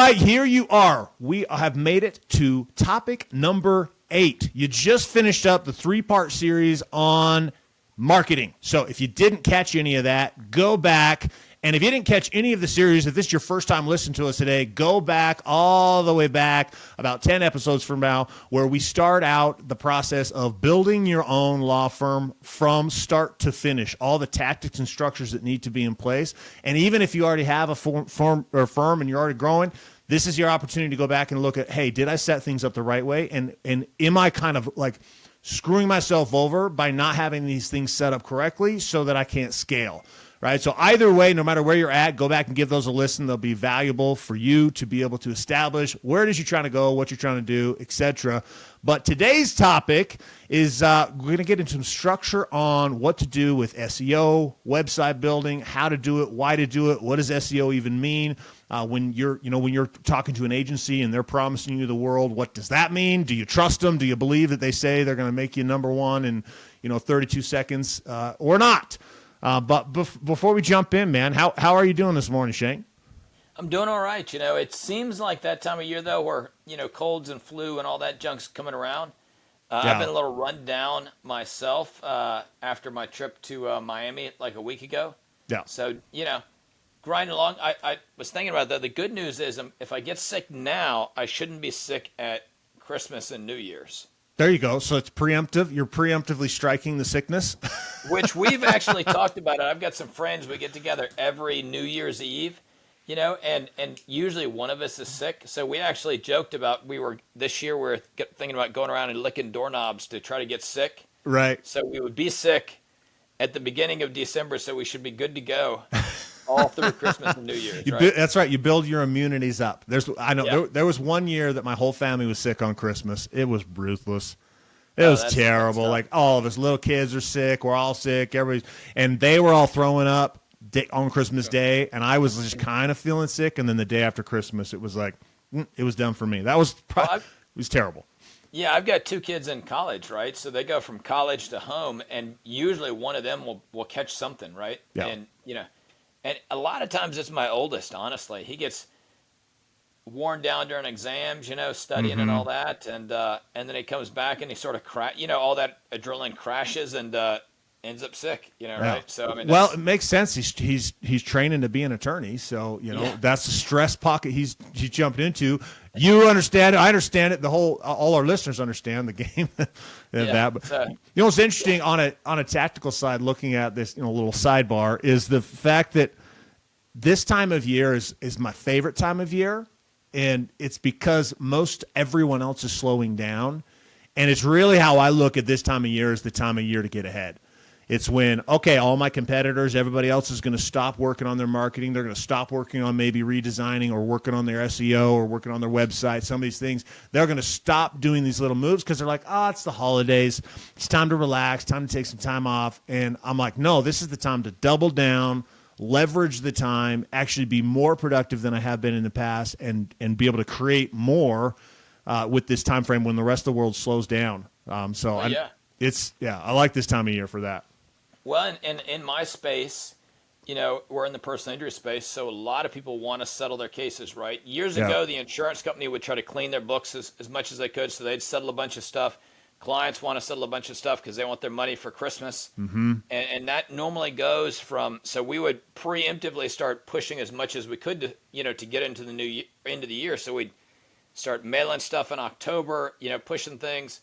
right, here you are. We have made it to topic number 8. You just finished up the 3-part series on marketing. So if you didn't catch any of that, go back. And if you didn't catch any of the series, if this is your first time listening to us today, go back all the way back about 10 episodes from now, where we start out the process of building your own law firm from start to finish, all the tactics and structures that need to be in place. And even if you already have a firm and you're already growing, this is your opportunity to go back and look at, hey, did I set things up the right way? And am I kind of like screwing myself over by not having these things set up correctly so that I can't scale? Right. So either way, no matter where you're at, go back and give those a listen. They'll be valuable for you to be able to establish where it is you're trying to go, what you're trying to do, etc. But today's topic is we're going to get into some structure on what to do with SEO, website building, how to do it, why to do it, what does SEO even mean? When you're talking to an agency and they're promising you the world, what does that mean? Do you trust them? Do you believe that they say they're going to make you number one in 32 seconds or not? But before we jump in, man, how are you doing this morning, Shane? I'm doing all right. It seems like that time of year, though, where, colds and flu and all that junk's coming around. I've been a little run down myself after my trip to Miami like a week ago. Yeah. So, grinding along. I was thinking about that. The good news is if I get sick now, I shouldn't be sick at Christmas and New Year's. There you go. So it's preemptive. You're preemptively striking the sickness. Which we've actually talked about it. I've got some friends. We get together every New Year's Eve, and usually one of us is sick. So we actually joked about this year we're thinking about going around and licking doorknobs to try to get sick. Right. So we would be sick at the beginning of December, so we should be good to go all through Christmas and New Year's. Right? That's right. You build your immunities up. There was one year that my whole family was sick on Christmas. It was ruthless. It was terrible. Like all of us little kids are sick. We're all sick. And they were all throwing up on Christmas Day, and I was just kind of feeling sick. And then the day after Christmas, it was like it was done for me. That was it was terrible. Yeah, I've got 2 kids in college, right? So they go from college to home, and usually one of them will catch something, right? Yeah. And and a lot of times it's my oldest, honestly. He gets worn down during exams, studying and all that. And then he comes back and he sort of all that adrenaline crashes and ends up sick, right? So, well, it makes sense. He's training to be an attorney. So, that's the stress pocket he's jumping into. You understand it. I understand it. All our listeners understand the game. But what's interesting on a tactical side, looking at this, little sidebar, is the fact that this time of year is my favorite time of year, and it's because most everyone else is slowing down, and it's really how I look at this time of year as the time of year to get ahead. It's when, all my competitors, everybody else is going to stop working on their marketing. They're going to stop working on maybe redesigning or working on their SEO or working on their website, some of these things. They're going to stop doing these little moves because they're like, it's the holidays. It's time to relax, time to take some time off. And I'm like, no, this is the time to double down, leverage the time, actually be more productive than I have been in the past, and be able to create more with this time frame when the rest of the world slows down. I like this time of year for that. Well, and in my space, we're in the personal injury space, so a lot of people want to settle their cases, right? Years ago, the insurance company would try to clean their books as much as they could, so they'd settle a bunch of stuff. Clients want to settle a bunch of stuff because they want their money for Christmas. Mm-hmm. And that normally goes so we would preemptively start pushing as much as we could to get into the end of the year. So we'd start mailing stuff in October, pushing things.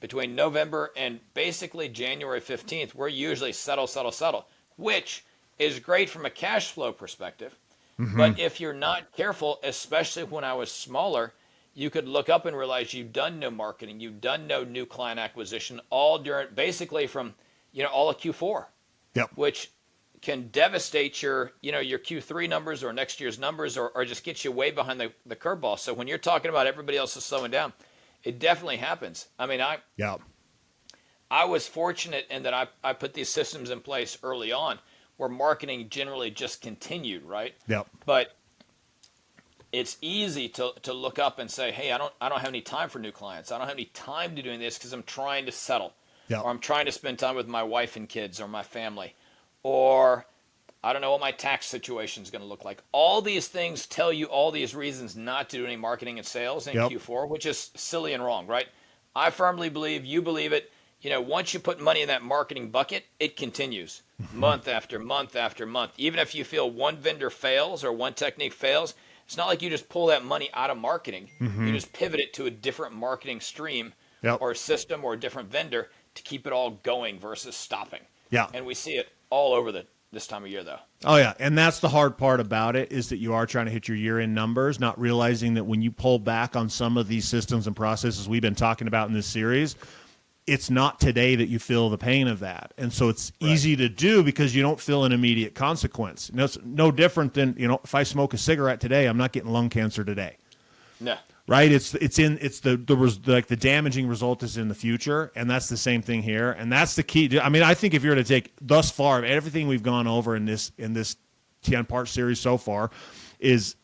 Between November and basically January 15th, we're usually settle, which is great from a cash flow perspective. Mm-hmm. But if you're not careful, especially when I was smaller, you could look up and realize you've done no marketing, you've done no new client acquisition, all during basically from all of Q4, which can devastate your Q3 numbers or next year's numbers, or just get you way behind the curveball. So when you're talking about everybody else is slowing down, it definitely happens. I was fortunate in that I put these systems in place early on where marketing generally just continued, right? Yep. But it's easy to look up and say, hey, I don't have any time for new clients. I don't have any time to doing this because I'm trying to settle. Yep. Or I'm trying to spend time with my wife and kids or my family. Or I don't know what my tax situation is going to look like. All these things tell you all these reasons not to do any marketing and sales in Q4, which is silly and wrong, right? I firmly believe, you believe it. Once you put money in that marketing bucket, it continues month after month after month. Even if you feel one vendor fails or one technique fails, it's not like you just pull that money out of marketing. You just pivot it to a different marketing stream or system or a different vendor to keep it all going versus stopping. Yeah. And we see it all over this time of year, though. Oh, yeah. And that's the hard part about it, is that you are trying to hit your year-end numbers, not realizing that when you pull back on some of these systems and processes we've been talking about in this series, it's not today that you feel the pain of that. And so it's easy to do because you don't feel an immediate consequence. It's no different than, if I smoke a cigarette today, I'm not getting lung cancer today. No. Right? The damaging result is in the future, and that's the same thing here. And that's the key. I mean, I think if you're to take thus far everything we've gone over in this 10-part series so far, is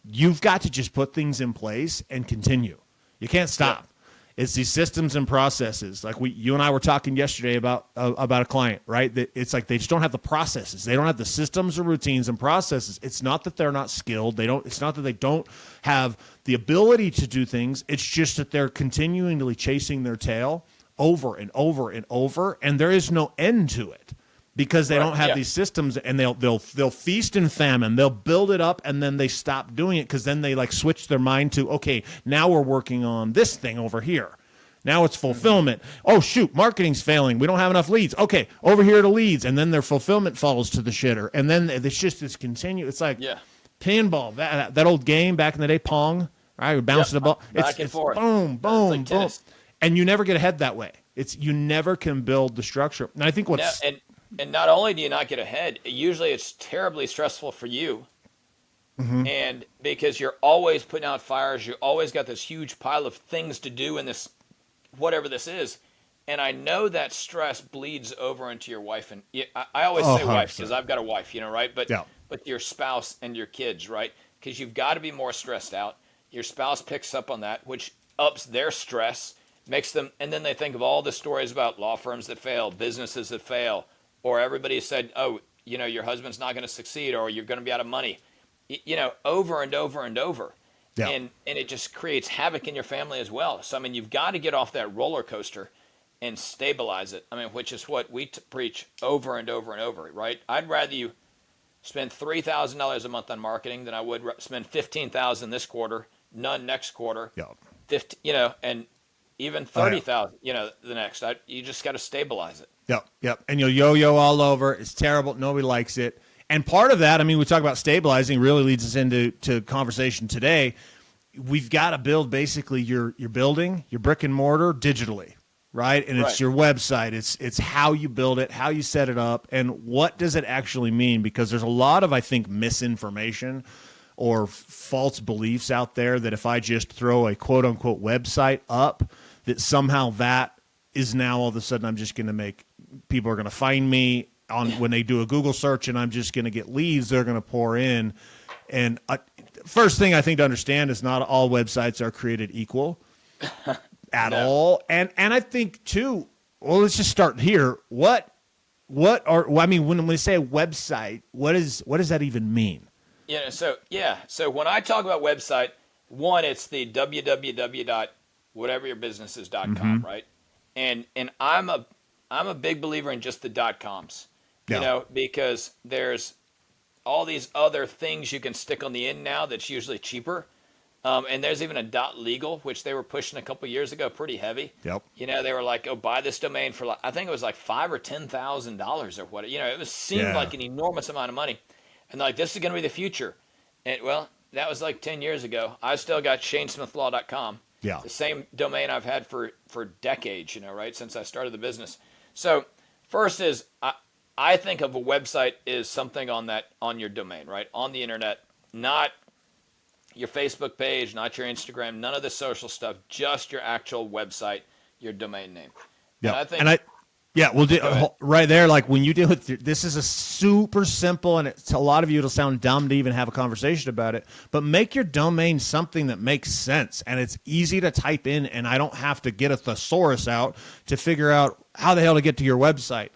you've got to just put things in place and continue. You can't stop. Yeah. It's these systems and processes. Like you and I were talking yesterday about a client, right? That it's like they just don't have the processes. They don't have the systems or routines and processes. It's not that they're not skilled. It's not that they don't have the ability to do things. It's just that they're continually chasing their tail over and over and over, and there is no end to it because they don't have these systems, and they'll feast and famine. They'll build it up, and then they stop doing it because then they switch their mind to, okay, now we're working on this thing over here. Now it's fulfillment. Oh, shoot, marketing's failing. We don't have enough leads. Okay, over here to leads, and then their fulfillment falls to the shitter. And then it's just this continue. It's like pinball, that old game back in the day, Pong, right? We bounce the ball. Back and forth. Boom, boom, boom. And you never get ahead that way. You never can build the structure. And I think what's... And not only do you not get ahead, usually it's terribly stressful for you. And because you're always putting out fires, you always got this huge pile of things to do in this, whatever this is. And I know that stress bleeds over into your wife. And I always say wife because I've got a wife, right? But your spouse and your kids, right? Because you've got to be more stressed out. Your spouse picks up on that, which ups their stress, makes them, and then they think of all the stories about law firms that fail, businesses that fail, or everybody said, oh, your husband's not going to succeed, or you're going to be out of money, over and over and over. Yeah. And it just creates havoc in your family as well. So, I mean, you've got to get off that roller coaster and stabilize it. I mean, which is what we preach over and over and over, right? I'd rather you spend $3,000 a month on marketing than I would spend $15,000 this quarter, none next quarter, 50, and even 30,000, the next. You just got to stabilize it. Yep. And you'll yo-yo all over. It's terrible. Nobody likes it. And part of that, I mean, we talk about stabilizing, really leads us into conversation today. We've got to build basically your building, your brick and mortar digitally, right? And it's your website. It's how you build it, how you set it up, and what does it actually mean? Because there's a lot of, I think, misinformation or false beliefs out there that if I just throw a quote-unquote website up, that somehow that is now all of a sudden I'm just going to make people are going to find me when they do a Google search, and I'm just going to get leads they're going to pour in. And first thing I think to understand is not all websites are created equal at all. And I think too, well, let's just start here. When we say a website, what does that even mean? So when I talk about website, one, it's the www.whateveryourbusinesses.com, right? And I'm a big believer in just the .coms, because there's all these other things you can stick on the end now that's usually cheaper. And there's even a .legal, which they were pushing a couple years ago, pretty heavy. Yep. They were like, oh, buy this domain for, I think it was like $5,000 or $10,000 or what. It seemed like an enormous amount of money. And like, this is going to be the future. And well, that was like 10 years ago. I still got shanesmithlaw.com. Yeah. The same domain I've had for decades, right, since I started the business. So first is I think of a website is something on your domain, right, on the internet, not your Facebook page, not your Instagram, none of the social stuff, just your actual website, your domain name. Yeah. We'll do right there. Like when you deal with this is a super simple, and to a lot of you it'll sound dumb to even have a conversation about it. But make your domain something that makes sense, and it's easy to type in, and I don't have to get a thesaurus out to figure out how the hell to get to your website.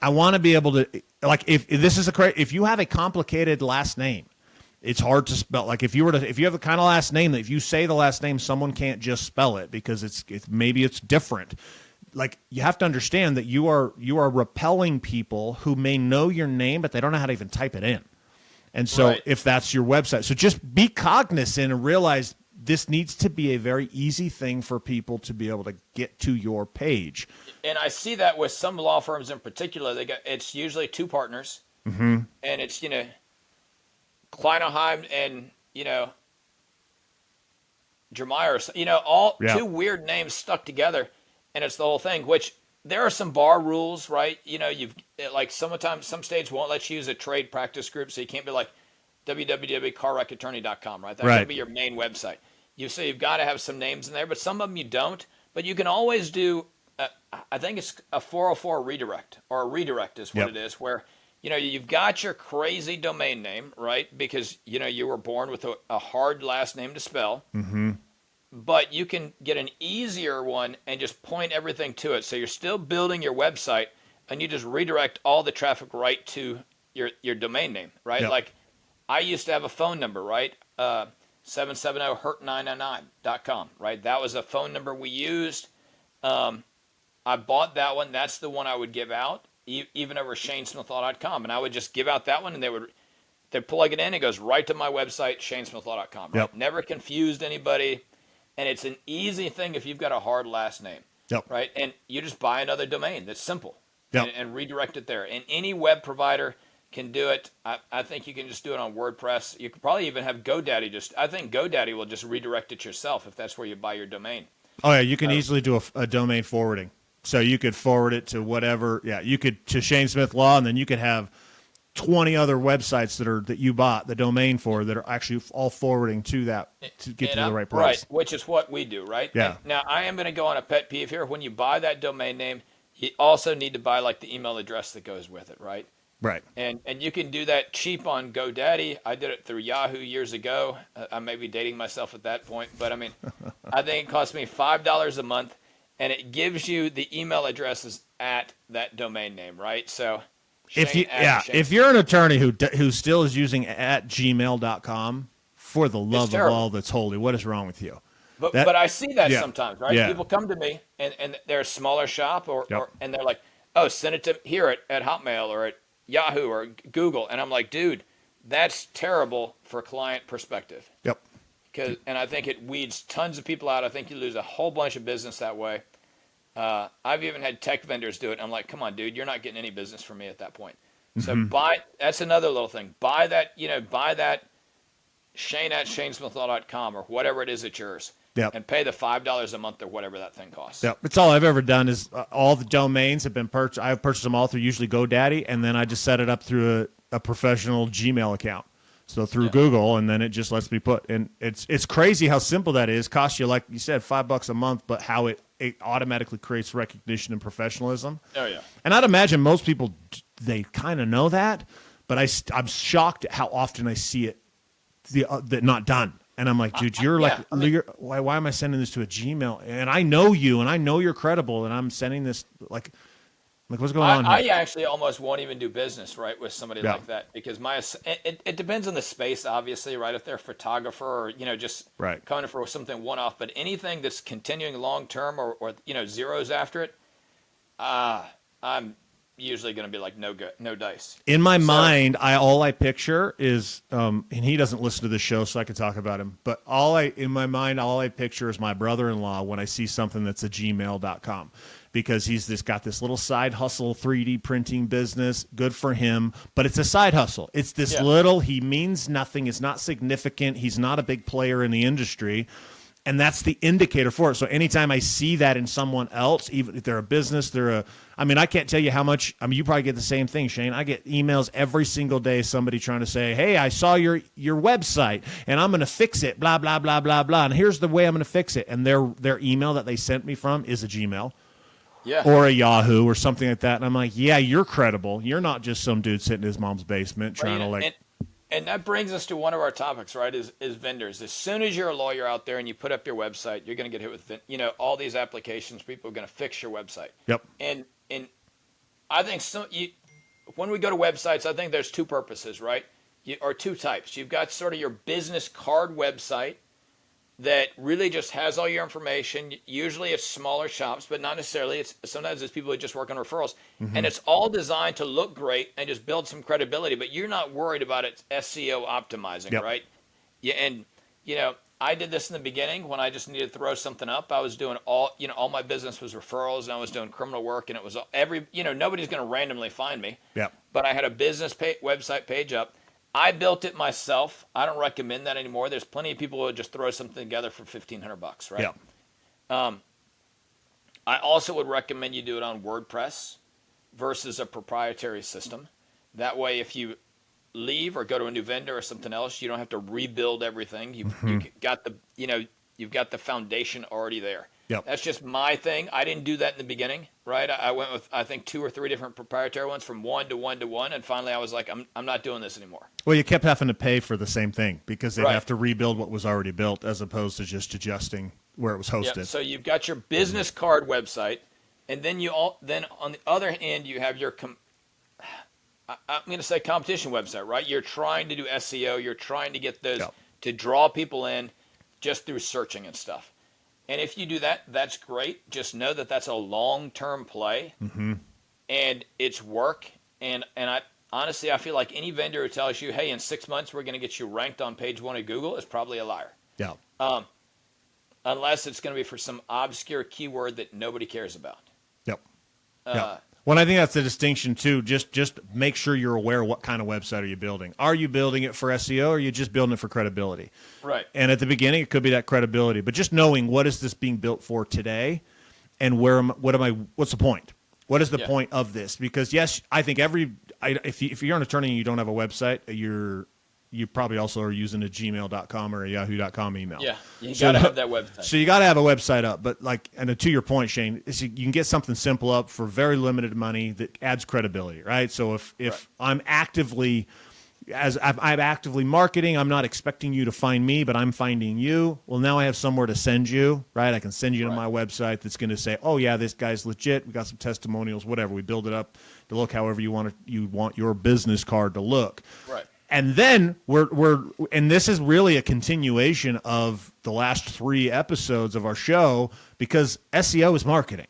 I want to be able to like if this is if you have a complicated last name, it's hard to spell. Like if you have the kind of last name that if you say the last name, someone can't just spell it because maybe it's different. Like you have to understand that you are repelling people who may know your name, but they don't know how to even type it in. And so if that's your website, so just be cognizant and realize this needs to be a very easy thing for people to be able to get to your page. And I see that with some law firms in particular. It's usually two partners, and it's Kleinheim and Jeremiah, all two weird names stuck together, and it's the whole thing. Which there are some bar rules, right? You've like sometimes some states won't let you use a trade practice group, so you can't be like www.carwreckattorney.com, right? That should be your main website. You've got to have some names in there, but some of them you don't. But you can always do, I think it's a 404 redirect, or a redirect is what it is, where you've got your crazy domain name, right? Because you were born with a hard last name to spell. Mm-hmm. But you can get an easier one and just point everything to it. So you're still building your website, and you just redirect all the traffic right to your domain name, right? Yep. Like I used to have a phone number, right? 770hurt999.com, right? That was a phone number we used. I bought that one. That's the one I would give out, even over shanesmithlaw.com. And I would just give out that one, and they'd plug it in. It goes right to my website, shanesmithlaw.com. Right? Yep. Never confused anybody. And it's an easy thing if you've got a hard last name, right? And you just buy another domain that's simple and redirect it there. And any web provider can do it. I think you can just do it on WordPress. You could probably even have GoDaddy. I think GoDaddy will just redirect it yourself if that's where you buy your domain. Oh yeah, you can easily do a domain forwarding. So you could forward it to whatever. Yeah, you could to Shane Smith Law, and then you could have 20 other websites that you bought the domain for that are actually all forwarding to that to get to the right place. Right, which is what we do, right? Yeah. And now I am going to go on a pet peeve here. When you buy that domain name, you also need to buy like the email address that goes with it, right? Right. And you can do that cheap on GoDaddy. I did it through Yahoo years ago. I may be dating myself at that point, but I mean, I think it cost me $5 a month, and it gives you the email addresses at that domain name, right? So if you're an attorney who still is using at gmail.com, for the love of all that's holy, what is wrong with you? But I see that sometimes, right? Yeah. People come to me and they're a smaller shop and they're like, oh, send it to here at Hotmail or at Yahoo or Google. And I'm like, dude, that's terrible for client perspective. Yep. And I think it weeds tons of people out. I think you lose a whole bunch of business that way. I've even had tech vendors do it. I'm like, come on, dude, you're not getting any business from me at that point. Mm-hmm. So that's another little thing. Buy that Shane at shanesmithlaw.com or whatever it is that's yours. Yep. And pay the $5 a month or whatever that thing costs. Yep. It's all I've ever done is all the domains have been purchased. I've purchased them all through usually GoDaddy, and then I just set it up through a professional Gmail account. So through Google, and then it just lets me put. And it's crazy how simple that is. Costs you, like you said, $5 a month, but how it automatically creates recognition and professionalism. Oh, yeah. And I'd imagine most people, they kind of know that, but I'm shocked at how often I see it that not done. And I'm like, dude, why am I sending this to a Gmail? And I know you, and I know you're credible, and I'm sending this like what's going on here? I actually almost won't even do business, right, with somebody like that because it depends on the space, obviously, right? If they're a photographer or, just coming for something one-off, but anything that's continuing long-term or zeros after it, I'm usually going to be like, no dice. In my mind, all I picture is, and he doesn't listen to the show, so I can talk about him. But all I picture is my brother-in-law when I see something that's a gmail.com, because he's got this little side hustle 3D printing business. Good for him, but it's a side hustle. It's this little. He means nothing. It's not significant. He's not a big player in the industry. And that's the indicator for it. So anytime I see that in someone else, even if they're a business, I can't tell you how much, you probably get the same thing, Shane. I get emails every single day, somebody trying to say, hey, I saw your website and I'm going to fix it, blah, blah, blah, blah, blah. And here's the way I'm going to fix it. And their email that they sent me from is a Gmail or a Yahoo or something like that. And I'm like, yeah, you're credible. You're not just some dude sitting in his mom's basement trying to And that brings us to one of our topics, right, is vendors. As soon as you're a lawyer out there and you put up your website, you're going to get hit with, all these applications. People are going to fix your website. Yep. And I think when we go to websites, I think there's two purposes, right? Or two types. You've got sort of your business card website that really just has all your information. Usually it's smaller shops, but not necessarily. Sometimes it's people who just work on referrals. And it's all designed to look great and just build some credibility, but you're not worried about it SEO optimizing, Yep. right? Yeah, and I did this in the beginning when I just needed to throw something up. I was doing all my business was referrals, and I was doing criminal work, and it was nobody's going to randomly find me. Yep. But I had a business website page up. I built it myself. I don't recommend that anymore. There's plenty of people who would just throw something together for $1,500, right? Yeah. I also would recommend you do it on WordPress versus a proprietary system. That way, if you leave or go to a new vendor or something else, you don't have to rebuild everything. You've got the foundation already there. Yep. That's just my thing. I didn't do that in the beginning, right? I went with, I think, 2 or 3 different proprietary ones from 1 to 1 to 1, and finally I was like, I'm not doing this anymore. Well, you kept having to pay for the same thing because they'd Right. have to rebuild what was already built as opposed to just adjusting where it was hosted. Yeah, so you've got your business card website, and then then on the other end you have your I'm going to say competition website, right? You're trying to do SEO. You're trying to get those to draw people in just through searching and stuff. And if you do that, that's great. Just know that that's a long-term play, and it's work. And I honestly, I feel like any vendor who tells you, hey, in 6 months we're going to get you ranked on page 1 of Google is probably a liar. Yeah. Unless it's going to be for some obscure keyword that nobody cares about. Yep. Yep. Well, I think that's the distinction too. Just make sure you're aware of what kind of website are you building. Are you building it for SEO, or are you just building it for credibility? Right. And at the beginning, it could be that credibility, but just knowing what is this being built for today, and what's the point? What is the point of this? Because yes, I think if you're an attorney and you don't have a website, you probably also are using a gmail.com or a yahoo.com email. Yeah, you got to have that website. So you got to have a website up. But to your point, Shane, you can get something simple up for very limited money that adds credibility, right? So if I'm actively marketing, I'm not expecting you to find me, but I'm finding you. Well, now I have somewhere to send you, right? I can send you to my website that's going to say, oh yeah, this guy's legit. We got some testimonials, whatever. We build it up to look however you want your business card to look. Right. And then and this is really a continuation of the last 3 episodes of our show, because SEO is marketing.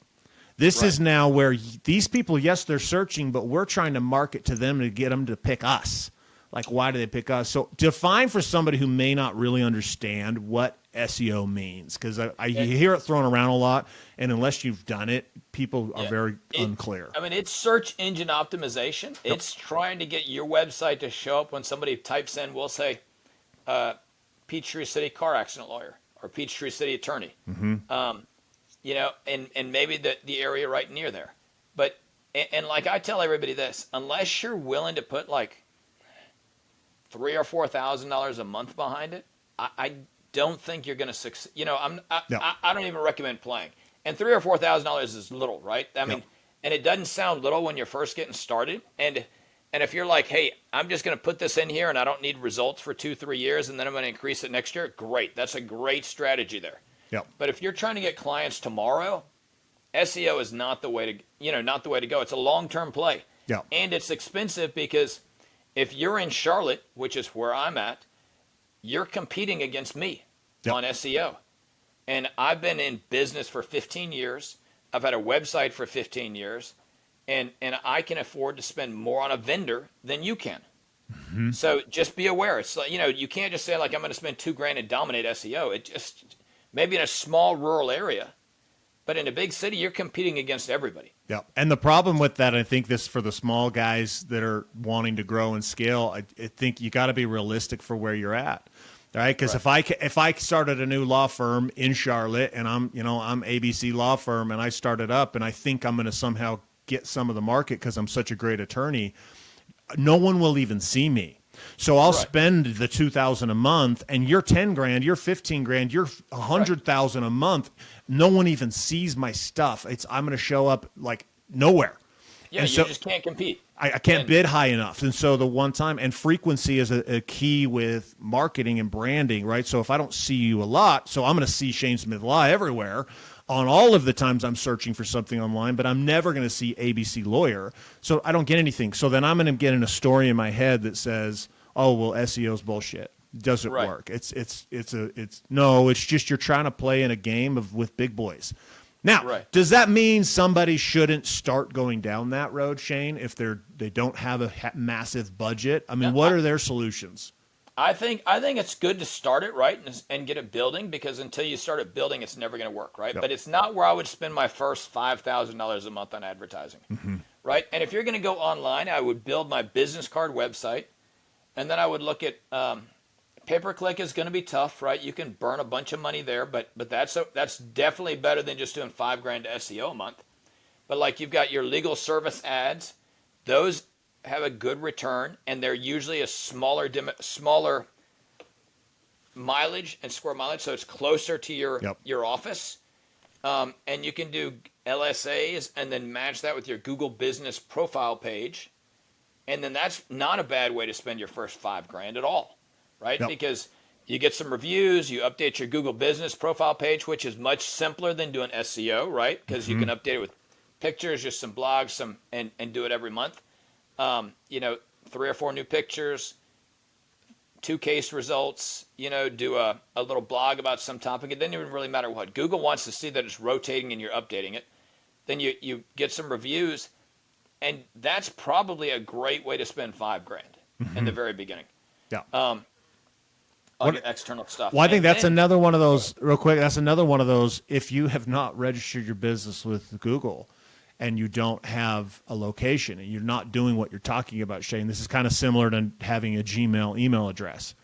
This is now where these people, yes, they're searching, but we're trying to market to them to get them to pick us. Like, why do they pick us? So define for somebody who may not really understand what SEO means, because you hear it thrown around a lot, and unless you've done it, people are very unclear. I mean, it's search engine optimization. Yep. It's trying to get your website to show up when somebody types in, we'll say, Peachtree City car accident lawyer or Peachtree City attorney. And maybe the area right near there. But and like I tell everybody this, unless you're willing to put like $3,000 or $4,000 a month behind it, I don't think you're going to succeed. I don't even recommend playing. And $3,000 or $4,000 is little, right? I mean, and it doesn't sound little when you're first getting started. And if you're like, hey, I'm just going to put this in here and I don't need results for 2-3 years, and then I'm going to increase it next year, great. That's a great strategy there. Yep. But if you're trying to get clients tomorrow, SEO is not the way to go. It's a long-term play. Yeah. And it's expensive because if you're in Charlotte, which is where I'm at, you're competing against me on SEO. And I've been in business for 15 years. I've had a website for 15 years. And I can afford to spend more on a vendor than you can. Mm-hmm. So just be aware. It's like, you can't just say like, I'm going to spend $2,000 and dominate SEO. It just, maybe in a small rural area, but in a big city, you're competing against everybody. Yeah. And the problem with that, I think this for the small guys that are wanting to grow and scale, I think you got to be realistic for where you're at. Right? Because if I started a new law firm in Charlotte and I'm ABC Law Firm and I started up and I think I'm going to somehow get some of the market because I'm such a great attorney, no one will even see me. So I'll spend the $2,000 a month, and you're $10,000, you're $15,000, you're $100,000 a month. No one even sees my stuff. I'm going to show up like nowhere. Yeah, and you just can't compete. I can't bid high enough. And so the one time, and frequency is a key with marketing and branding, right? So if I don't see you a lot, so I'm going to see Shane Smith Law everywhere. on all of the times I'm searching for something online, but I'm never going to see ABC lawyer. So I don't get anything. So then I'm going to get in a story in my head that says, oh, well, SEO's bullshit. Doesn't Right. work. It's just you're trying to play in a game with big boys. Now, Right. does that mean somebody shouldn't start going down that road, Shane, if they don't have a massive budget? I mean, what are their solutions? I think it's good to start it right and get it building, because until you start it building, it's never going to work, right? Yep. But it's not where I would spend my first $5,000 a month on advertising, right? And if you're going to go online, I would build my business card website, and then I would look at pay-per-click is going to be tough, right? You can burn a bunch of money there, but that's definitely better than just doing $5,000 to SEO a month. But like you've got your legal service ads, those have a good return, and they're usually a smaller mileage and square mileage, so it's closer to your office. And you can do LSAs and then match that with your Google Business profile page, and then that's not a bad way to spend your first $5,000 at all, right? Yep. Because you get some reviews, you update your Google Business profile page, which is much simpler than doing SEO, right? Because you can update it with pictures, just some blogs, and do it every month. 3 or 4 new pictures, 2 case results, do a little blog about some topic. It doesn't even really matter what. Google wants to see that it's rotating and you're updating it. Then you get some reviews, and that's probably a great way to spend $5,000 in the very beginning. Yeah. On your external stuff. Well, I think that's another one of those, real quick, that's another one of those, if you have not registered your business with Google and you don't have a location and you're not doing what you're talking about, Shane, this is kind of similar to having a Gmail email address.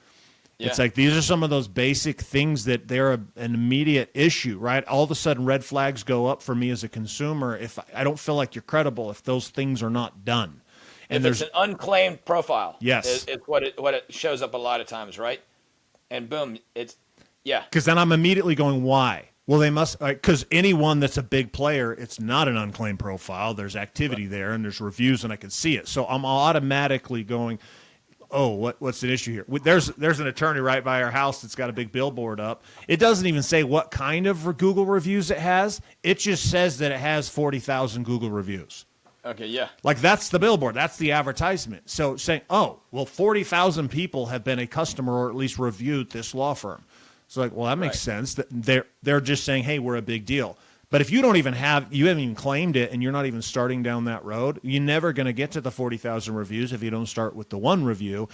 Yeah. It's like these are some of those basic things that they're an immediate issue, right? All of a sudden red flags go up for me as a consumer if I don't feel like you're credible if those things are not done. And if it's an unclaimed profile, yes, it's what it shows up a lot of times, right? And boom, because then I'm immediately going, why? Well, they must, because anyone that's a big player, it's not an unclaimed profile. There's activity there, and there's reviews, and I can see it. So I'm automatically going, oh, what's the issue here? There's an attorney right by our house that's got a big billboard up. It doesn't even say what kind of Google reviews it has. It just says that it has 40,000 Google reviews. Okay, yeah. Like that's the billboard. That's the advertisement. So saying, oh, well, 40,000 people have been a customer or at least reviewed this law firm. It's like, well, that makes sense. That they're just saying, hey, we're a big deal. But if you haven't even claimed it and you're not even starting down that road, you're never going to get to the 40,000 reviews if you don't start with the one review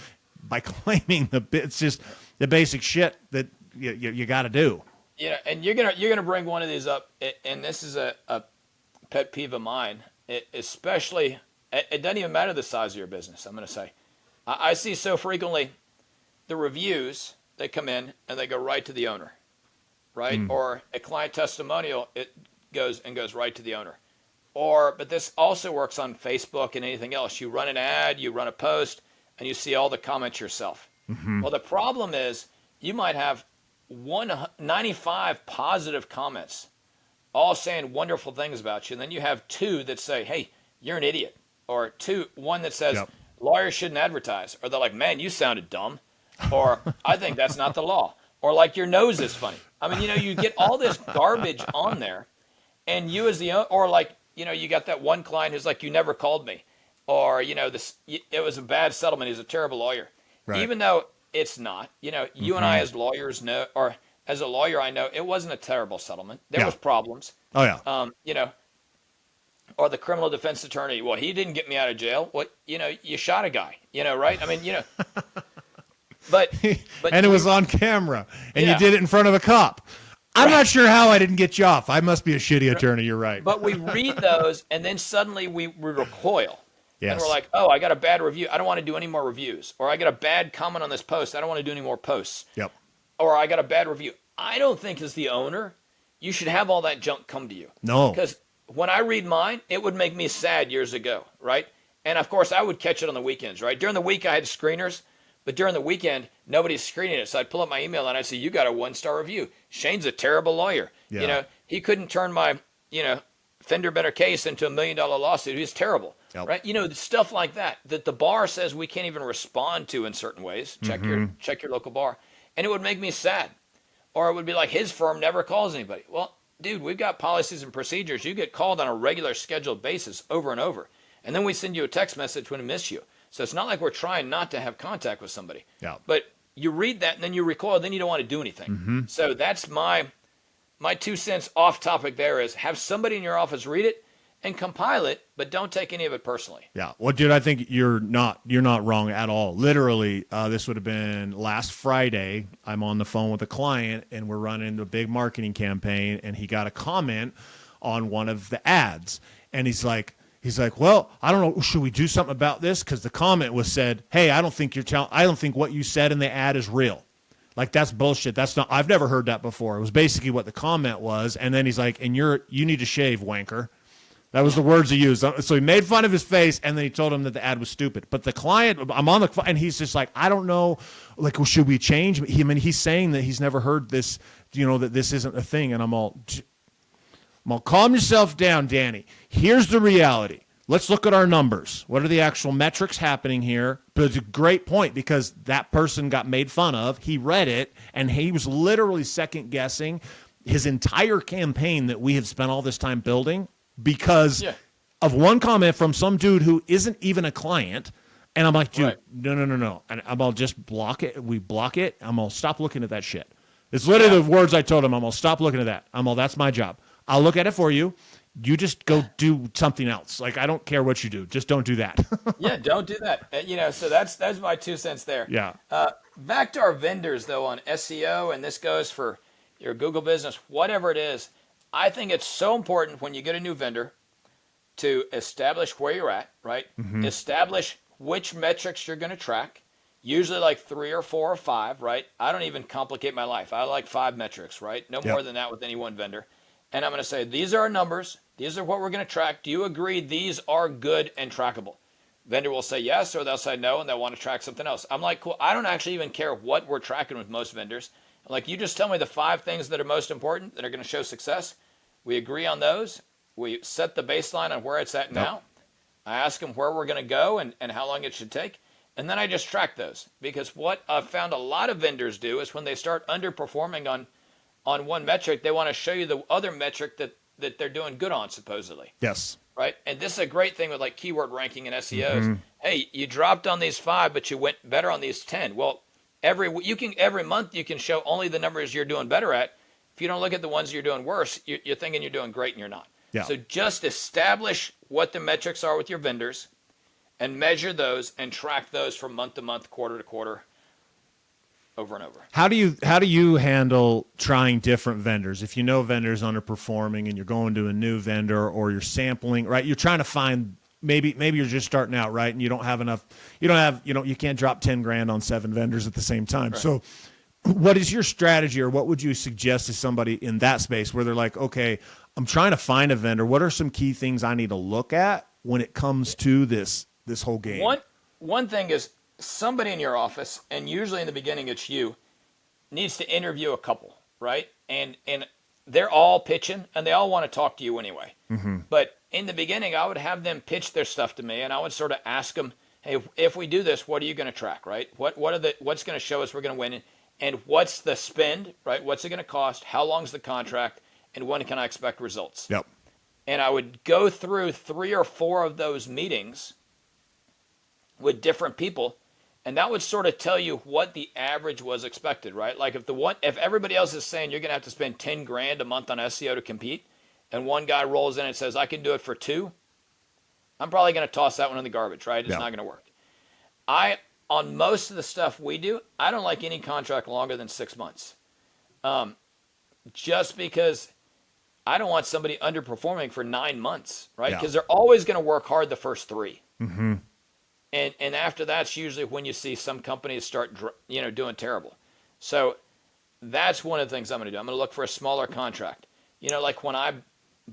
by claiming it's just the basic shit that you got to do. Yeah, and you're gonna bring one of these up, and this is a pet peeve of mine. Especially, it doesn't even matter the size of your business. I'm going to say, I see so frequently the reviews that come in and they go right to the owner, right? Or a client testimonial, it goes right to the owner. But this also works on Facebook and anything else. You run an ad, you run a post, and you see all the comments yourself. Well, the problem is you might have 95 positive comments, all saying wonderful things about you, and then you have 2 that say, hey, you're an idiot, or one that says, lawyers shouldn't advertise, or they're like, man, you sounded dumb, or I think that's not the law, or like your nose is funny. I mean, you get all this garbage on there, and you as the owner, or like, you got that one client who's like, you never called me, or, it was a bad settlement, he's a terrible lawyer. Right. Even though it's not, you and I as lawyers know, or as a lawyer, I know it wasn't a terrible settlement. There was problems. Oh, yeah. Or the criminal defense attorney, well, he didn't get me out of jail. Well, you shot a guy, right? I mean, but and it was on camera, and you did it in front of a cop. I'm not sure how I didn't get you off. I must be a shitty attorney. You're right. But we read those, and then suddenly we recoil. Yes. And we're like, oh, I got a bad review. I don't want to do any more reviews. Or I got a bad comment on this post. I don't want to do any more posts. Yep. Or I got a bad review. I don't think as the owner, you should have all that junk come to you. No. Because when I read mine, it would make me sad years ago, right? And, of course, I would catch it on the weekends, right? During the week, I had screeners. But during the weekend, nobody's screening it. So I'd pull up my email, and I'd say, you got a 1-star review. Shane's a terrible lawyer. Yeah. He couldn't turn my, fender bender case into $1 million lawsuit. He's terrible, right? Stuff like that the bar says we can't even respond to in certain ways. Check your local bar. And it would make me sad. Or it would be like his firm never calls anybody. Well, dude, we've got policies and procedures. You get called on a regular scheduled basis over and over. And then we send you a text message when we miss you. So it's not like we're trying not to have contact with somebody. Yeah. But you read that and then you recoil, then you don't want to do anything. Mm-hmm. So that's my 2 cents off topic there is have somebody in your office read it and compile it, but don't take any of it personally. Yeah. Well, dude, I think you're not wrong at all. Literally, this would have been last Friday. I'm on the phone with a client and we're running a big marketing campaign, and he got a comment on one of the ads. And he's like, well, I don't know. Should we do something about this? Because the comment was said, hey, I don't think what you said in the ad is real. Like, that's bullshit. That's not, I've never heard that before. It was basically what the comment was. And then he's like, and you need to shave, wanker. That was the words he used. So he made fun of his face, and then he told him that the ad was stupid. But the client, I'm on the, and he's just like, I don't know, like, well, should we change? He's saying that he's never heard this, that this isn't a thing. And I'm all, calm yourself down, Danny. Here's the reality. Let's look at our numbers. What are the actual metrics happening here? But it's a great point, because that person got made fun of. He read it, and he was literally second guessing his entire campaign that we have spent all this time building because of one comment from some dude who isn't even a client. And I'm like, dude, no. And I'm all, just block it. We block it. I'm all, stop looking at that shit. It's literally the words I told him. I'm all, stop looking at that. I'm all, that's my job. I'll look at it for you. You just go do something else. Like, I don't care what you do. Just don't do that. Yeah, don't do that. So that's my 2 cents there. Yeah. Back to our vendors, though, on SEO, and this goes for your Google business, whatever it is. I think it's so important when you get a new vendor to establish where you're at, right? Mm-hmm. Establish which metrics you're going to track, usually like 3 or 4 or 5, right? I don't even complicate my life. I like 5 metrics, right? No more than that with any one vendor. And I'm going to say, these are our numbers. These are what we're going to track. Do you agree these are good and trackable? Vendor will say yes, or they'll say no, and they'll want to track something else. I'm like, cool. I don't actually even care what we're tracking with most vendors. Like, you just tell me the 5 things that are most important that are going to show success. We agree on those. We set the baseline on where it's at now. I ask them where we're going to go and how long it should take. And then I just track those. Because what I've found a lot of vendors do is when they start underperforming on one metric, they want to show you the other metric that they're doing good on, supposedly. Yes. Right? And this is a great thing with like keyword ranking and SEOs. Mm-hmm. Hey, you dropped on these 5, but you went better on these 10. Well, every month you can show only the numbers you're doing better at. If you don't look at the ones you're doing worse, you're thinking you're doing great and you're not. Yeah. So just establish what the metrics are with your vendors and measure those and track those from month to month, quarter to quarter, over and over. How do you handle trying different vendors? If you know vendors underperforming and you're going to a new vendor, or you're sampling, right? You're trying to find, maybe you're just starting out, right? And you don't have enough, you can't drop 10 grand on 7 vendors at the same time. Right. So what is your strategy, or what would you suggest to somebody in that space where they're like, okay, I'm trying to find a vendor. What are some key things I need to look at when it comes to this whole game? One thing is, somebody in your office, and usually in the beginning it's you, needs to interview a couple, right? And they're all pitching, and they all want to talk to you anyway. Mm-hmm. But in the beginning, I would have them pitch their stuff to me, and I would sort of ask them, hey, if we do this, what are you going to track, right? What's going to show us we're going to win, and what's the spend, right? What's it going to cost? How long's the contract? And when can I expect results? Yep. And I would go through 3 or 4 of those meetings with different people, and that would sort of tell you what the average was expected, right? Like if everybody else is saying you're going to have to spend 10 grand a month on SEO to compete, and one guy rolls in and says, I can do it for 2, I'm probably going to toss that one in the garbage, right? It's not going to work. On most of the stuff we do, I don't like any contract longer than 6 months. Just because I don't want somebody underperforming for 9 months, right? Because they're always going to work hard the first 3. Mm-hmm. And after that's usually when you see some companies start, doing terrible. So that's one of the things I'm going to do. I'm going to look for a smaller contract. Like when I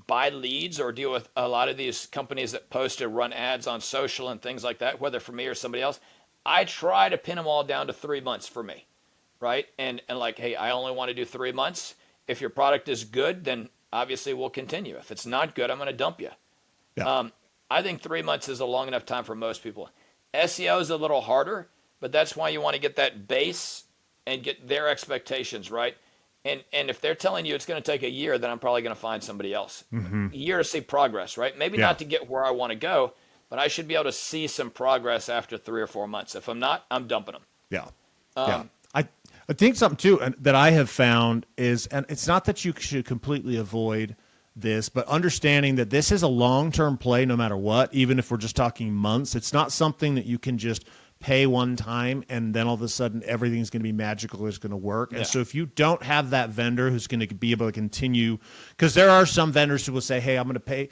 buy leads or deal with a lot of these companies that post or run ads on social and things like that, whether for me or somebody else, I try to pin them all down to 3 months for me, right? And like, hey, I only want to do 3 months. If your product is good, then obviously we'll continue. If it's not good, I'm going to dump you. Yeah. I think 3 months is a long enough time for most people. SEO is a little harder, but that's why you want to get that base and get their expectations right. And if they're telling you it's going to take a year, then I'm probably going to find somebody else. Mm-hmm. A year to see progress, right? Maybe Yeah. not to get where I want to go, but I should be able to see some progress after 3 or 4 months. If I'm not, I'm dumping them. Yeah. Yeah. I think something too that I have found is, and it's not that you should completely avoid this, but understanding that this is a long-term play no matter what, even if we're just talking months. It's not something that you can just pay one time and then all of a sudden everything's going to be magical, it's going to work. Yeah. And so if you don't have that vendor who's going to be able to continue, because there are some vendors who will say, hey, I'm going to pay,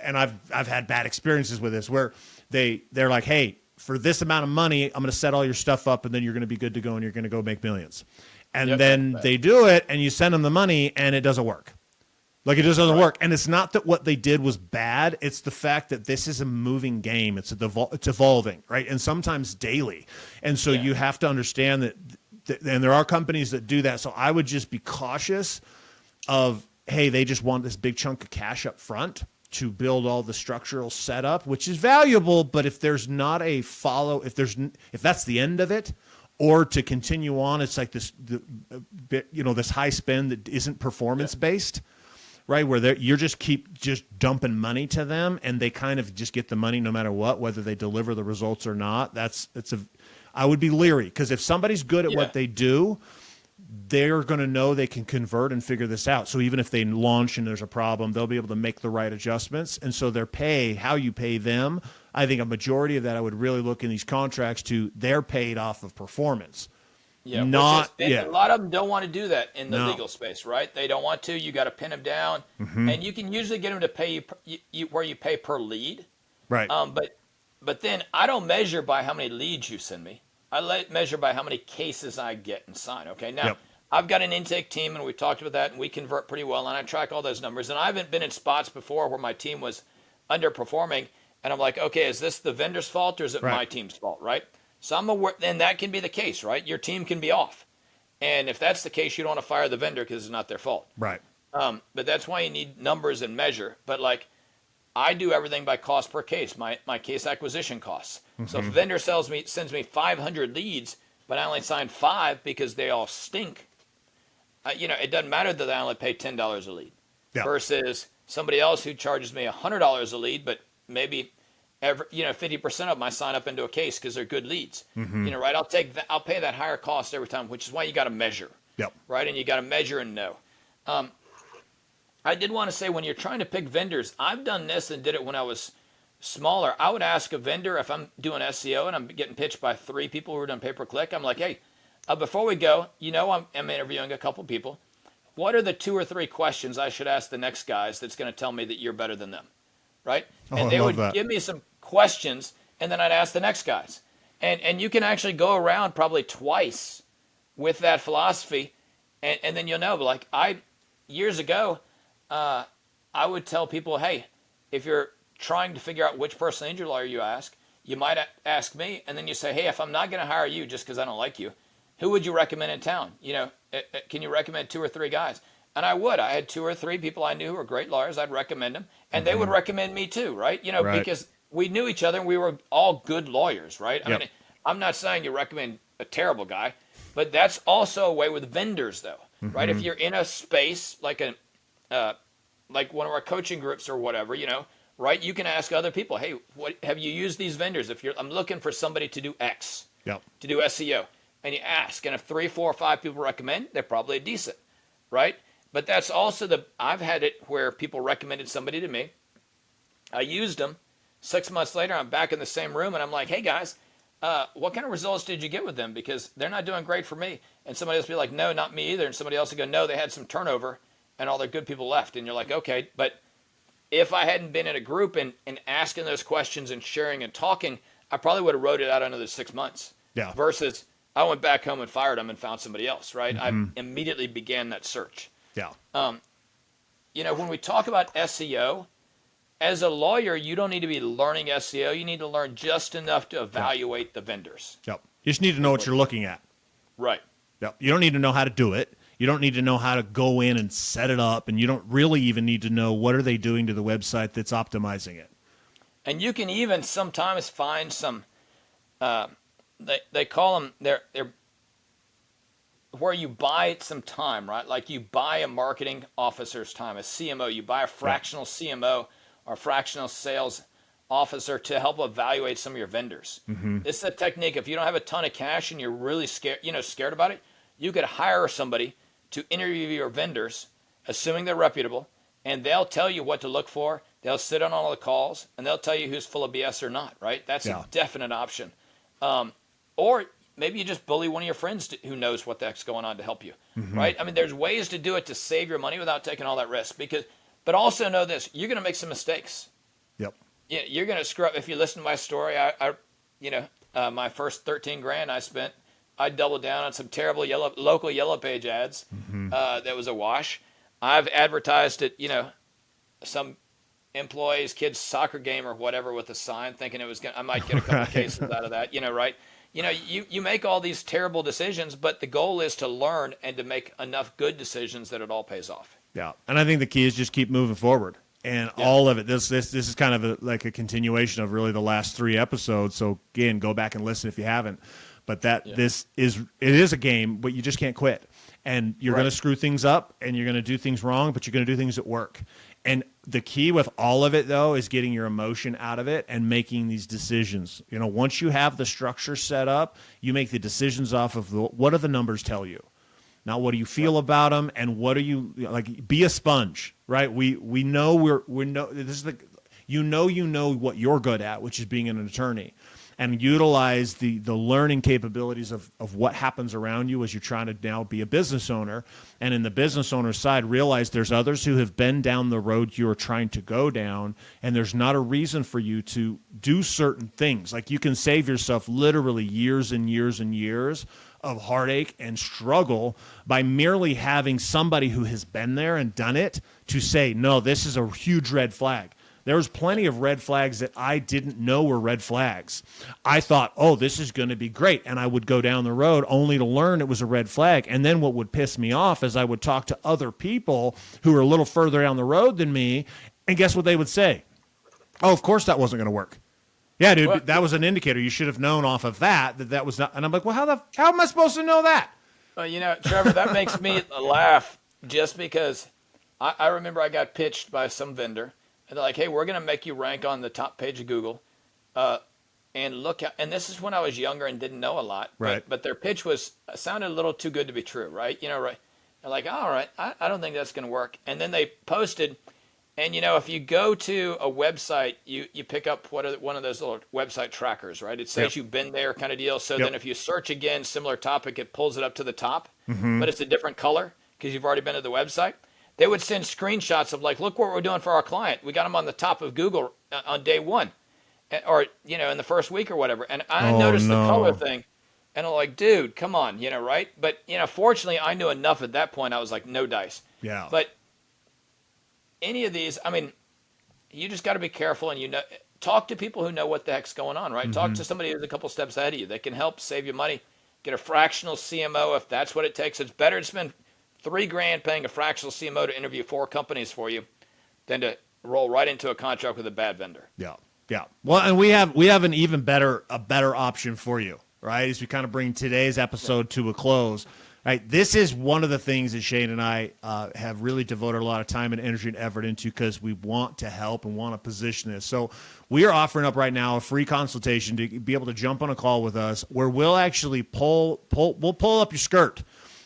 and I've had bad experiences with this where they're like, hey, for this amount of money, I'm going to set all your stuff up and then you're going to be good to go and you're going to go make millions. And Yep. then they do it and you send them the money and it doesn't work. Like, it just doesn't work. And it's not that what they did was bad. It's the fact that this is a moving game. It's evolving, right? And sometimes daily. And so you have to understand that, and there are companies that do that. So I would just be cautious of, hey, they just want this big chunk of cash up front to build all the structural setup, which is valuable. But if there's not a follow, if that's the end of it, or to continue on, it's like this high spend that isn't performance based. Right, where you're just dumping money to them, and they kind of just get the money no matter what, whether they deliver the results or not. I would be leery, because if somebody's good at what they do, they're going to know they can convert and figure this out. So even if they launch and there's a problem, they'll be able to make the right adjustments. And so their pay, how you pay them, I think a majority of that I would really look in these contracts to they're paid off of performance. Yeah, a lot of them don't want to do that in the legal space, right? They don't want to. You got to pin them down, and you can usually get them to pay you where you pay per lead, right? But then I don't measure by how many leads you send me. I measure by how many cases I get and sign. Okay, now I've got an intake team, and we talked about that, and we convert pretty well, and I track all those numbers. And I haven't been in spots before where my team was underperforming, and I'm like, okay, is this the vendor's fault or is it my team's fault, right? So I'm aware, and that can be the case, right? Your team can be off. And if that's the case, you don't want to fire the vendor because it's not their fault. Right. But that's why you need numbers and measure. But like, I do everything by cost per case, my case acquisition costs. So if a vendor sends me 500 leads, but I only sign 5 because they all stink, it doesn't matter that I only pay $10 a lead. Yeah. Versus somebody else who charges me $100 a lead, but maybe 50% of them I sign up into a case because they're good leads. Right? I'll pay that higher cost every time, which is why you got to measure. Yep. Right, and you got to measure and know. I did want to say, when you're trying to pick vendors, I've done this and did it when I was smaller. I would ask a vendor, if I'm doing SEO and I'm getting pitched by 3 people who are doing pay-per-click, I'm like, hey, before we go, I'm interviewing a couple people. What are the 2 or 3 questions I should ask the next guys that's going to tell me that you're better than them? Right? And they would give me some questions, and then I'd ask the next guys. And you can actually go around probably twice with that philosophy, and then you'll know. But like years ago, I would tell people, hey, if you're trying to figure out which personal injury lawyer you ask, you might ask me, and then you say, hey, if I'm not going to hire you just because I don't like you, who would you recommend in town? Can you recommend 2 or 3 guys? And I would. I had 2 or 3 people I knew who were great lawyers. I'd recommend them, and they would recommend me too, right? Because we knew each other and we were all good lawyers, right? I mean, I'm not saying you recommend a terrible guy, but that's also a way with vendors, though, right? If you're in a space like like one of our coaching groups or whatever, right? You can ask other people, hey, what have you used these vendors? I'm looking for somebody to do X, to do SEO, and you ask, and if 3, 4, or 5 people recommend, they're probably decent, right? But that's also I've had it where people recommended somebody to me. I used them. 6 months later, I'm back in the same room, and I'm like, hey, guys, what kind of results did you get with them? Because they're not doing great for me. And somebody else will be like, no, not me either. And somebody else will go, no, they had some turnover, and all their good people left. And you're like, okay. But if I hadn't been in a group and asking those questions and sharing and talking, I probably would have wrote it out another 6 months. Yeah. Versus I went back home and fired them and found somebody else, right? I immediately began that search. Yeah. When we talk about SEO, as a lawyer, you don't need to be learning SEO. You need to learn just enough to evaluate the vendors. Yep. You just need to know what you're looking at. Right. Yep. You don't need to know how to do it. You don't need to know how to go in and set it up, and you don't really even need to know what are they doing to the website that's optimizing it. And you can even sometimes find some they call them they're where you buy some time, right? Like you buy a marketing officer's time, a CMO, you buy a fractional CMO or fractional sales officer to help evaluate some of your vendors. This is a technique. If you don't have a ton of cash and you're really scared, scared about it, you could hire somebody to interview your vendors, assuming they're reputable, and they'll tell you what to look for. They'll sit on all the calls and they'll tell you who's full of BS or not, right? That's a definite option. Or maybe you just bully one of your friends who knows what the heck's going on to help you, right? I mean, there's ways to do it to save your money without taking all that risk. But also know this: you're going to make some mistakes. Yep. Yeah, you're going to screw up. If you listen to my story, my first 13 grand I doubled down on some terrible local Yellow Page ads. That was a wash. I've advertised at some employee's kid's soccer game or whatever with a sign, thinking I might get a couple cases out of that. Right? You make all these terrible decisions, but the goal is to learn and to make enough good decisions that it all pays off. Yeah, and I think the key is just keep moving forward. And all of it, this is kind of like a continuation of really the last 3 episodes. So again, go back and listen if you haven't. But it is a game, but you just can't quit. And you're going to screw things up, and you're going to do things wrong, but you're going to do things that work. And the key with all of it, though, is getting your emotion out of it and making these decisions. Once you have the structure set up, you make the decisions off of what do the numbers tell you. Now, what do you feel about them, and what are you like? Be a sponge, right? We know we know this is you know what you're good at, which is being an attorney, and utilize the learning capabilities of what happens around you as you're trying to now be a business owner. And in the business owner side, realize there's others who have been down the road you're trying to go down, and there's not a reason for you to do certain things. Like you can save yourself literally years and years and years of heartache and struggle by merely having somebody who has been there and done it to say, no, this is a huge red flag. There was plenty of red flags that I didn't know were red flags. I thought, oh, this is going to be great. And I would go down the road only to learn it was a red flag. And then what would piss me off is I would talk to other people who were a little further down the road than me. And guess what they would say? Oh, of course that wasn't going to work. Yeah, dude, that was an indicator. You should have known off of that was not. And I'm like, well, how am I supposed to know that? Well, Trevor, that makes me laugh just because I remember I got pitched by some vendor. And they're like, hey, we're going to make you rank on the top page of Google. And this is when I was younger and didn't know a lot. Right. But their pitch sounded a little too good to be true, right? Right. They're like, all right, I don't think that's going to work. And then they posted, and if you go to a website, you pick up one of those little website trackers, right? It says you've been there kind of deal. So then if you search again, similar topic, it pulls it up to the top, but it's a different color because you've already been to the website. They would send screenshots of like, look what we're doing for our client. We got them on the top of Google on day one, or in the first week or whatever. And I noticed the color thing, and I'm like, dude, come on, right? But fortunately, I knew enough at that point. I was like, no dice. Yeah. But any of these, I mean, you just got to be careful, and talk to people who know what the heck's going on, right? Talk to somebody who's a couple steps ahead of you. They can help save you money. Get a fractional CMO if that's what it takes. It's better to spend $3,000 paying a fractional CMO to interview 4 companies for you than to roll right into a contract with a bad vendor. Yeah. Well, and we have an even better option for you, right? As we kind of bring today's episode to a close, right? This is one of the things that Shane and I have really devoted a lot of time and energy and effort into because we want to help and want to position this. So we are offering up right now a free consultation to be able to jump on a call with us where we'll actually we'll pull up your skirt.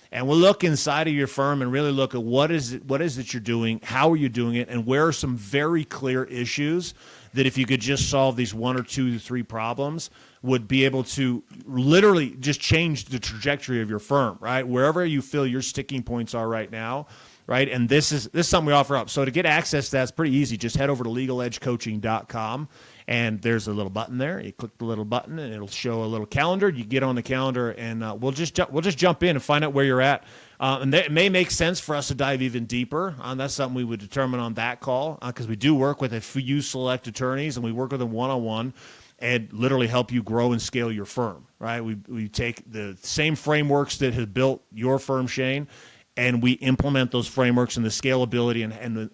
And we'll look inside of your firm and really look at what is it you're doing, how are you doing it, and where are some very clear issues that if you could just solve these 1 or 2 or 3 problems would be able to literally just change the trajectory of your firm, right? Wherever you feel your sticking points are right now, right? And this is something we offer up. So to get access to that, it's pretty easy. Just head over to legaledgecoaching.com. And there's a little button there. You click the little button, and it'll show a little calendar. You get on the calendar, and we'll just jump in and find out where you're at. And it may make sense for us to dive even deeper. That's something we would determine on that call because we do work with a few select attorneys, and we work with them one-on-one and literally help you grow and scale your firm. Right? We take the same frameworks that have built your firm, Shane, and we implement those frameworks and the scalability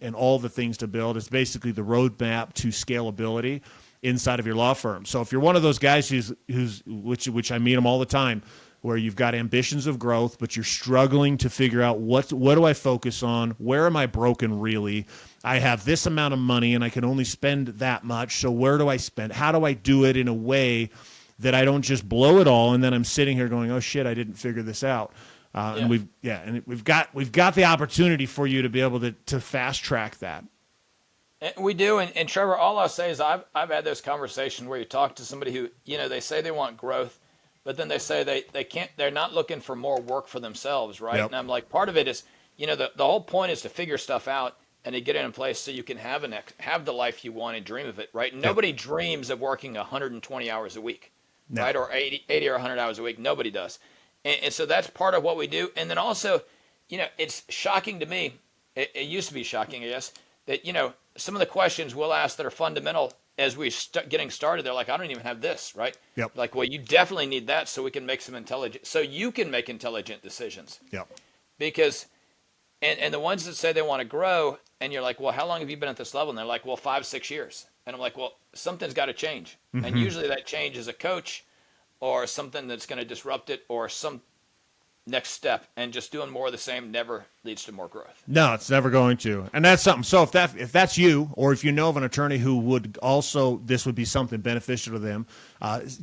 and all the things to build. It's basically the roadmap to scalability inside of your law firm. So if you're one of those guys which I meet them all the time, where you've got ambitions of growth, but you're struggling to figure out what do I focus on? Where am I broken really? I have this amount of money and I can only spend that much. So where do I spend? How do I do it in a way that I don't just blow it all and then I'm sitting here going, oh shit, I didn't figure this out. And we've got the opportunity for you to be able to fast track that. And we do, and Trevor, all I'll say is I've had those conversations where you talk to somebody who, they say they want growth, but then they say they can't, they're not looking for more work for themselves, right? Yep. And I'm like, part of it is, the whole point is to figure stuff out and to get it in place so you can have the life you want and dream of it, right? Nobody dreams of working 120 hours a week, right? Or 80 or 100 hours a week. Nobody does. And so that's part of what we do. And then also, it's shocking to me. It used to be shocking, I guess, that, some of the questions we'll ask that are fundamental as we're getting started, they're like, I don't even have this, right? Yep. Like, well, you definitely need that so we can make so you can make intelligent decisions. Yep. Because, and the ones that say they want to grow, and you're like, well, how long have you been at this level? And they're like, well, 5-6 years. And I'm like, well, something's got to change. Mm-hmm. And usually that change is a coach or something that's going to disrupt it or some next step, and just doing more of the same never leads to more growth. No, it's never going to. And that's something. So if that's you, or if you know of an attorney who would also, this would be something beneficial to them,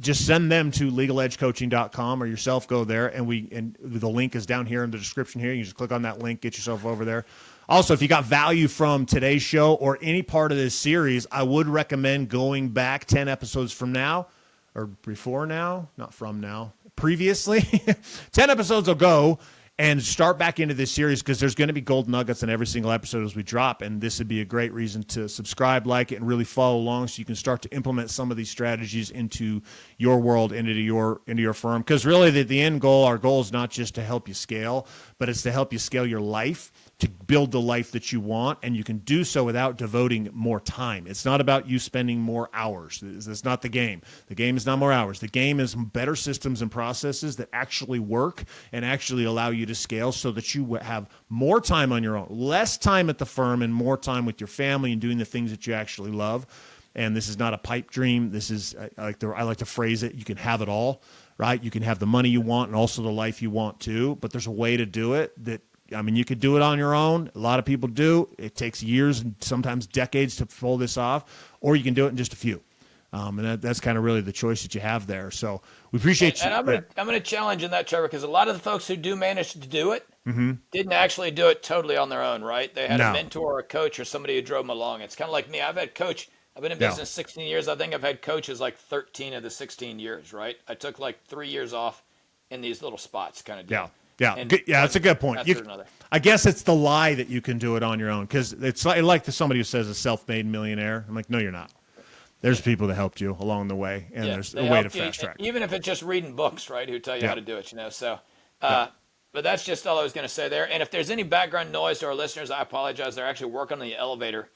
just send them to legaledgecoaching.com or yourself go there, and the link is down here in the description here. You just click on that link, get yourself over there. Also, if you got value from today's show or any part of this series, I would recommend going back 10 episodes from now, or before now, not from now, previously, 10 episodes ago, and start back into this series because there's going to be gold nuggets in every single episode as we drop, and this would be a great reason to subscribe, like it, and really follow along so you can start to implement some of these strategies into your world, into your firm. Because really, the end goal, our goal is not just to help you scale, but it's to help you scale your life, to build the life that you want, and you can do so without devoting more time. It's not about you spending more hours. That's not the game. The game is not more hours. The game is better systems and processes that actually work and actually allow you to scale so that you have more time on your own, less time at the firm and more time with your family and doing the things that you actually love. And this is not a pipe dream. This is, I like to phrase it, you can have it all, right? You can have the money you want and also the life you want too, but there's a way to do it that, you could do it on your own. A lot of people do. It takes years and sometimes decades to pull this off, or you can do it in just a few. And that's kind of really the choice that you have there. So we appreciate you. And I'm going to challenge in that, Trevor, because a lot of the folks who do manage to do it didn't actually do it totally on their own, right? They had a mentor or a coach or somebody who drove them along. It's kind of like me. I've been in business 16 years. I think I've had coaches like 13 of the 16 years, right? I took like 3 years off in these little spots kind of deal. Yeah, that's a good point. I guess it's the lie that you can do it on your own, because it's like somebody who says a self-made millionaire. I'm like, no, you're not. There's people that helped you along the way, and there's a way to fast track. Even if it's just reading books, right, who tell you how to do it, So, but that's just all I was going to say there. And if there's any background noise to our listeners, I apologize. They're actually working on the elevator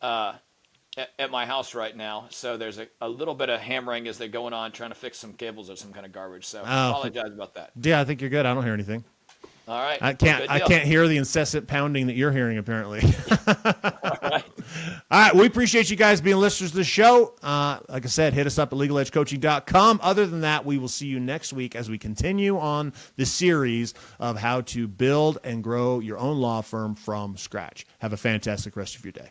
at my house right now. So there's a little bit of hammering as they're going on, trying to fix some cables or some kind of garbage. So I apologize about that. Yeah, I think you're good. I don't hear anything. All right. I can't hear the incessant pounding that you're hearing, apparently. All right. All right. We appreciate you guys being listeners to the show. Like I said, hit us up at legaledgecoaching.com. Other than that, we will see you next week as we continue on the series of how to build and grow your own law firm from scratch. Have a fantastic rest of your day.